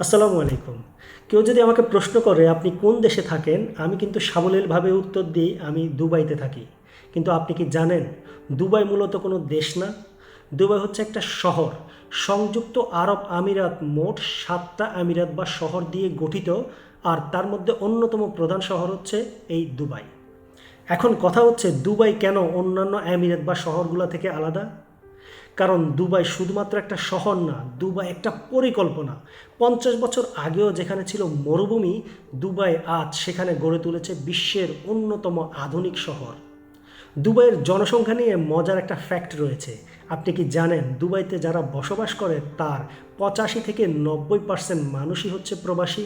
আসসালামু আলাইকুম। কেউ যদি আমাকে প্রশ্ন করে আপনি কোন দেশে থাকেন, আমি কিন্তু সাবলীলভাবে উত্তর দিই আমি দুবাইতে থাকি। কিন্তু আপনি কি জানেন দুবাই মূলত কোনো দেশ না। দুবাই হচ্ছে একটা শহর। সংযুক্ত আরব আমিরাত মোট ৭টা আমিরাত বা শহর দিয়ে গঠিত, আর তার মধ্যে অন্যতম প্রধান শহর হচ্ছে এই দুবাই। এখন কথা হচ্ছে দুবাই কেন অন্যান্য আমিরাত বা শহরগুলো থেকে আলাদা। কারণ দুবাই শুধুমাত্র একটা শহর না, দুবাই একটা পরিকল্পনা। 50 বছর আগেও যেখানে ছিল মরুভূমি, দুবাই আজ সেখানে গড়ে তুলেছে বিশ্বের অন্যতম আধুনিক শহর। দুবাইয়ের জনসংখ্যা নিয়ে মজার একটা ফ্যাক্ট রয়েছে। আপনি কি জানেন দুবাইতে যারা বসবাস করে তার 85 থেকে 90% মানুষই হচ্ছে প্রবাসী।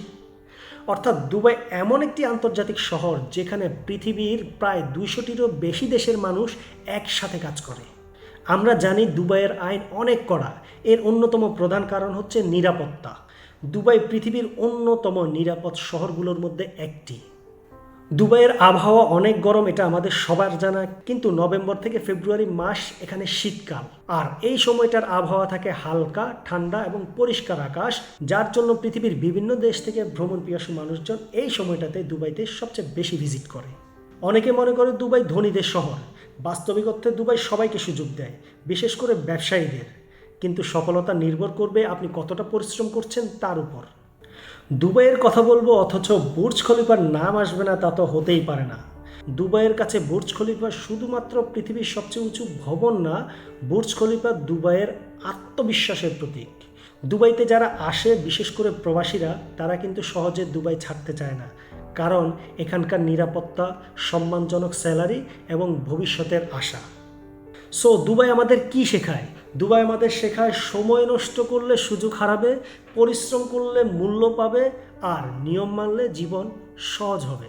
অর্থাৎ দুবাই এমন একটি আন্তর্জাতিক শহর যেখানে পৃথিবীর প্রায় 200টিরও বেশি দেশের মানুষ একসাথে কাজ করে। আমরা জানি দুবাইয়ের আইন অনেক কড়া। এর অন্যতম প্রধান কারণ হচ্ছে নিরাপত্তা। দুবাই পৃথিবীর অন্যতম নিরাপদ শহরগুলোর মধ্যে একটি। দুবাইয়ের আবহাওয়া অনেক গরম, এটা আমাদের সবার জানা, কিন্তু নভেম্বর থেকে ফেব্রুয়ারি মাস এখানে শীতকাল। আর এই সময়টার আবহাওয়া থাকে হালকা ঠান্ডা এবং পরিষ্কার আকাশ, যার জন্য পৃথিবীর বিভিন্ন দেশ থেকে ভ্রমণ পিপাসু মানুষজন এই সময়টাতে দুবাইতে সবচেয়ে বেশি ভিজিট করে। অনেকে মনে করে দুবাই ধনীদের শহর। বাস্তবিক অর্থে দুবাই সবাইকে সুযোগ দেয়, বিশেষ করে ব্যবসায়ীদের। কিন্তু সফলতা নির্ভর করবে আপনি কতটা পরিশ্রম করছেন তার উপর। দুবাইয়ের কথা বলবো অথচ বুর্জ খলিফার নাম আসবে না, তা তো হতেই পারে না। দুবাইয়ের কাছে বুর্জ খলিফা শুধুমাত্র পৃথিবীর সবচেয়ে উঁচু ভবন না, বুর্জ খলিফা দুবাইয়ের আত্মবিশ্বাসের প্রতীক। দুবাইতে যারা আসে, বিশেষ করে প্রবাসীরা, তারা কিন্তু সহজে দুবাই ছাড়তে চায় না। কারণ এখানকার নিরাপত্তা, সম্মানজনক স্যালারি এবং ভবিষ্যতের আশা। সো দুবাই আমাদের কি শেখায়? দুবাই আমাদের শেখায় সময় নষ্ট করলে সুযোগ হারাবে, পরিশ্রম করলে মূল্য পাবে, আর নিয়ম মানলে জীবন সহজ হবে।